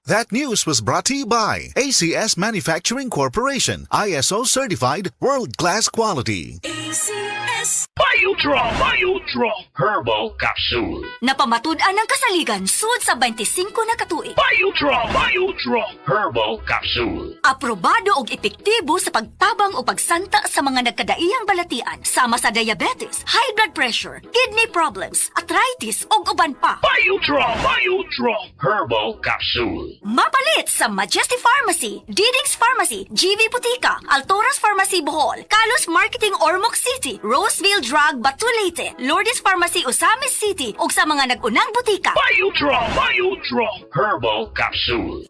That news was brought to you by ACS Manufacturing Corporation, ISO certified world-class quality. ACS Biotrong Herbal Capsule. Napamatud-an ng kasaligan sud sa 25 na katuig. Biotrong Herbal Capsule. Aprobado og epektibo sa pagtabang o pagsanta sa mga nagkadaiyang balatian sama sa diabetes, high blood pressure, kidney problems, arthritis ug uban pa. Biotrong Herbal Capsule. Mapalit sa Majesty Pharmacy, Diding's Pharmacy, GV Butika, Altoras Pharmacy Bohol, Kalos Marketing Ormoc City, Roseville Drug Batulete, Lourdes Pharmacy Osamis City ug sa mga nag-unang butika. Biotrong Herbal Capsule.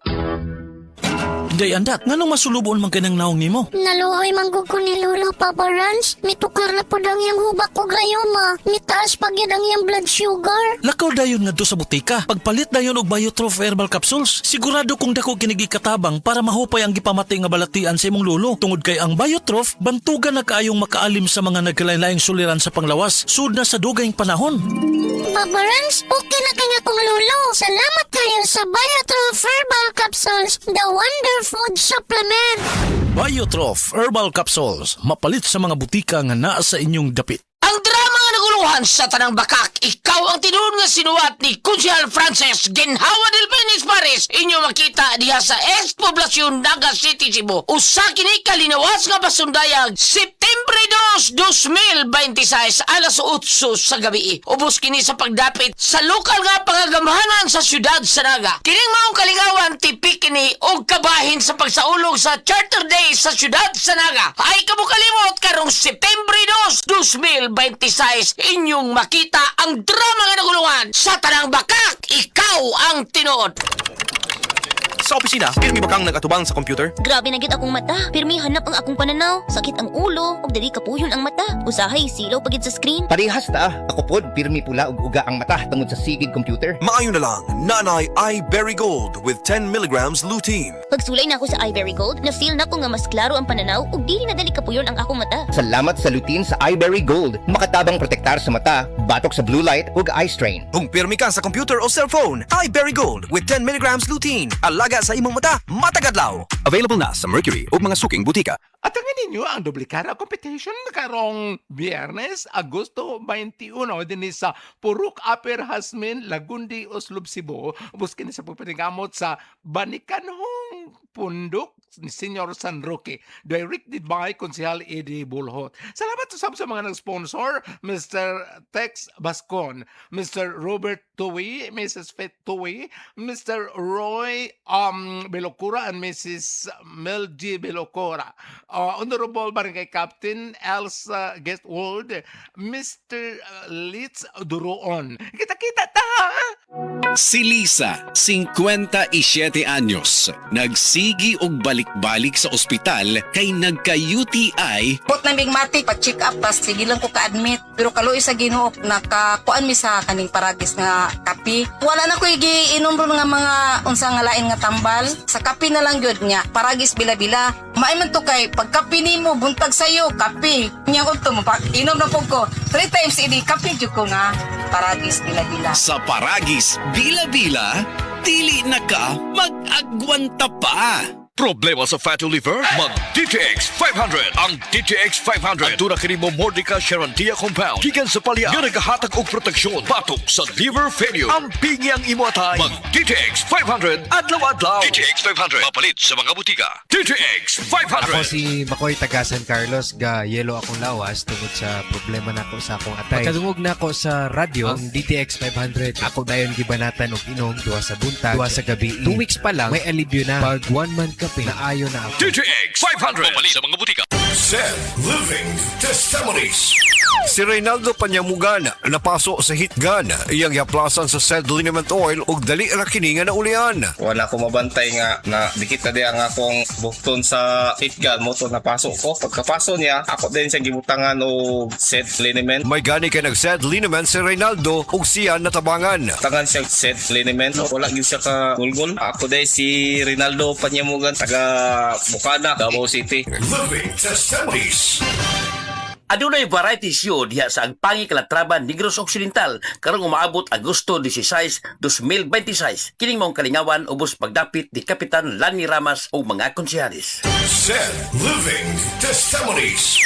Day andak, nganong masulubon man kanang naong nimo? Naluoy manggug ko ni Lolo Papa Rans. Mitukar na po dang yung hubak ko gayoma. Mitaas pag yun ang yung blood sugar. Lakaw dayon ngadto sa butika. Pagpalit dayon og Biotrof Herbal Capsules, sigurado kung dako kinigi katabang para mahupay ang gipamati nga balatian sa imong lolo. Tungod kay ang Biotrof bantugan na kaayong makaalim sa mga nagkalain-laing suliran sa panglawas sud na sa dugayng panahon. Papa Rans, okay na kanya kong lolo. Salamat kayo sa Biotrop Herbal Capsules, the wonder food supplement. Biotrof Herbal Capsules, mapalit sa mga butika nga naa sa inyong dapit. Ang drama nga naguluhan sa tanang bakak, ikaw ang tinuod nga sinuwat ni Kunsyal Frances Ginhawa del Penis Paris. Inyo makita diha sa East Poblacion, Naga City, Cebu. Usa kini kalinawas nga pasundayag September 2, 2026 alas 8 sa gabi. Ubos kini sa pagdapit sa lokal nga pangagamhanan sa siyudad sa Naga. Kining maong kalingawan tipik kini og kabahin sa pagsaulog sa Charter Day sa siyudad sa Naga. Ay kabukalimot karong September 2, 2026 inyong makita ang drama nga naguluhan sa tanang bakak. Ikaw ang tinuod. Sa opisina, pirmi ba kang nagatubang sa computer? Grabe na gyud akong mata. Pirmi hanap ang akong pananaw. Sakit ang ulo, ug dili kapuyon ang mata. Usahay silaw pagid sa screen. Parehas ta. Ako pod, pirmi pula ug uga ang mata tungod sa sigid computer. Maayo na lang, Nanay iBerry Gold with 10 milligrams lutein. Pagsulay na ako sa iBerry Gold, na-feel na ko nga mas klaro ang pananaw ug dili na dali kapuyon ang akong mata. Salamat sa lutein sa iBerry Gold. Makatabang protektar sa mata, batok sa blue light ug eye strain. Kung pirmi ka sa computer o cellphone, iBerry Gold with 10 milligrams lutein. Alaga sa imong mata, matagadlaw. Available na sa Mercury o mga suking butika. At ang ninyo ang Doblikara Competition karong Biyernes, Agosto 21 din sa Purok Upper Hasmin, Lagundi, Oslob, Cebu. Buskin sa pagpatingamot sa Banikanhong Pundok ni Senyor San Roque. Directed by Konsehal Eddie Bulhot. Salamat sa mga nag-sponsor, Mr. Tex Bascon, Mr. Robert Tuwi, Mrs. Fet Tuwi, Mr. Roy Belocura and Mrs. Mel G. Belocura. Honorable Barangay Captain Elsa Guestwold, Mr. Litz Duroon. Kita-kita ta! Si Lisa, 57 anyos, nagsigi og balik-balik sa ospital kay nagka-UTI. Put na big matik, pa-check up, tas sige lang ko ka-admit. Pero kaluoy sa Ginoo, nakakuan mi sa kaning paragis nga kapi. Wala na ko igiinom ron nga mga unsa nga lain nga tambal. Sa kapi na lang gyud nya, paragis bila-bila. Maayman to kay pagkapi nimo buntag sayo, kapi. Nya udto mo pa inom na pug ko. 3 times idi kapi jud ko nga paragis bila-bila. Sa paragis, bila-bila, dili na ka mag-agwanta pa. Problema sa fatty liver? Mag DTX 500. Ang DTX 500 aduna kini mo Mordica Sharantia compound gikan sa palya nga nagahatag og proteksyon batok sa liver failure. Ang pingyang imo atay. Mag DTX 500 adlaw-adlaw. DTX 500 mapalit sa mga butika. DTX 500. Ako si Makoy taga San Carlos, ga yelo akong lawas tungod sa problema nako sa akong atay. Pagkadungog nako sa radyo ang DTX 500. Ako dayon gibanatan og inom duha sa buntag, duha sa gabi. 2 weeks pa lang may alibyo na. Pag 1 month kape na ayo na ako. DTX 500 mapalit sa mga butika. Seth Living Testimonies. Si Reynaldo Panyamugan napaso sa heat gun. Iyang yaplasan sa Sed Liniment Oil ug dali ra kini nga naulian. Wala ko mabantay nga na dikit na di ang akong bukton sa heat gun mo to napasok ko. Pagkapaso niya, ako din siya gibutangan og Sed Liniment. May gani kay nag-Sed Liniment si Reynaldo ug siya natabangan. Tangan siya Sed Liniment. Wala gid siya ka gulgol. Ako din si Reynaldo Panyamugan taga Bukana, Davao City. Living Testimonies. Adunay variety show diha sa Agpangi Calatrava, Negros Occidental karong umaabot Agosto 16, 2026. Kining mong kalingawan ubos pagdapit ni Kapitan Lani Ramas o mga konseharis. Said Living Testimonies.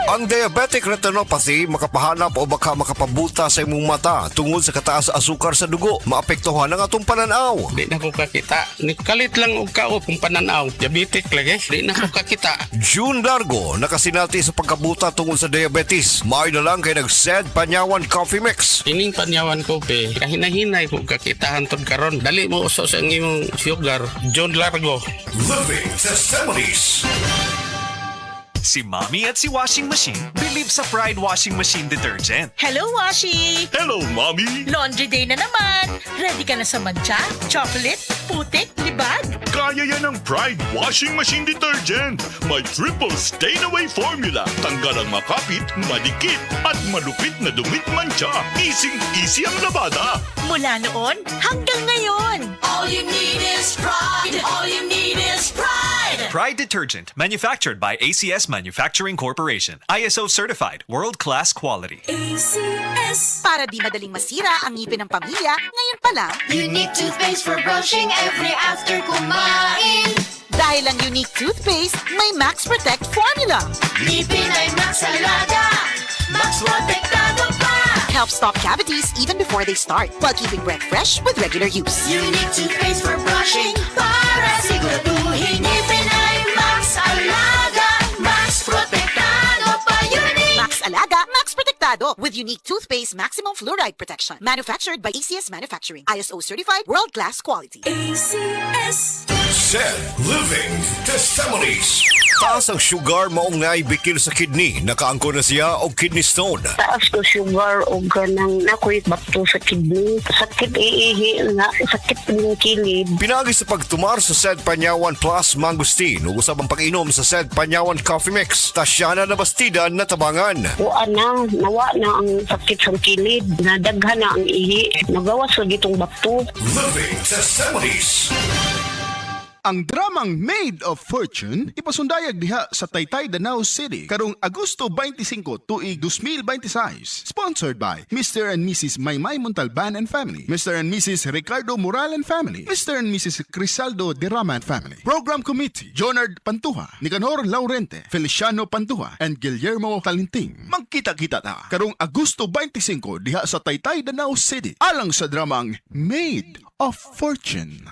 Ang diabetic retinopathy makapahanap o baka makapabuta sa imong mata tungod sa kataas sa asukar sa dugo. Maapektuhan ang atong pananaw. Di na ko kakita. Nikalit lang og kao kung pananaw. Diabetic lagi. Di na ko kakita. June Largo nakasinati sa pagkabuta tungod sa diabetes. Maay na lang kay nag-SED Panyawan Coffee Mix. Ining Panyawan Coffee. Kahinahinay ko kakita hantod karon. Dali mo uso sa imong sugar. John Largo. Living Testimonies. Si Mommy at si Washing Machine believe sa Pride Washing Machine Detergent. Hello, Washi! Hello, Mommy! Laundry day na naman! Ready ka na sa mancha, chocolate, putik, libag? Kaya yan ang Pride Washing Machine Detergent. May triple stain-away formula. Tanggal ang makapit, madikit, at malupit na dumit mancha. Easy ang labada. Mula noon hanggang ngayon. All you need is pride. All you need is pride. Pride Detergent, manufactured by ACS Manufacturing Corporation. ISO certified, world-class quality. ACS. Para di madaling masira ang ngipin ng pamilya, ngayon pa lang. Unique toothpaste for brushing every after kumain. Dahil ang unique toothpaste, may Max Protect formula. Ngipin ay Max Alaga. Max Protectado pa. Helps stop cavities even before they start, while keeping breath fresh with regular use. Unique toothpaste for brushing para siguraduhin ngipin ay Max Alaga. Max Protectado pa. Unique. Max Alaga, Max Protectado with unique toothpaste maximum fluoride protection. Manufactured by ACS Manufacturing. ISO certified, world-class quality. ACS. Said Living Testimonies. Taas ang sugar maong naibikil sa kidney. Nakaangko na siya og kidney stone. Taas ko sugar o ganang nakoy bato sa kidney. Sakit iihi nga, sakit ng kilid. Pinagi sa pagtumar sa SED Panyawan Plus Mangustin ug usab ang pag-inom sa SED Panyawan Coffee Mix. Tasya na nabastidan na tabangan. Nawa na ang sakit sa kilid. Nadaghan na ang ihi. Nagawas sa gitong bato. Living Testimonies. Ang dramang Maid of Fortune ipasundayag diha sa Taytay, Danau City karong Agosto 25 tuig 2026. Sponsored by Mr. and Mrs. Maymay Montalban and Family, Mr. and Mrs. Ricardo Moral and Family, Mr. and Mrs. Crisaldo Derrama and Family. Program Committee, Jonard Pantuha, Nicanor Laurente, Feliciano Pantuha, and Guillermo Calinting. Magkita-kita ta karong Agosto 25 diha sa Taytay, Danau City alang sa dramang Maid of Fortune.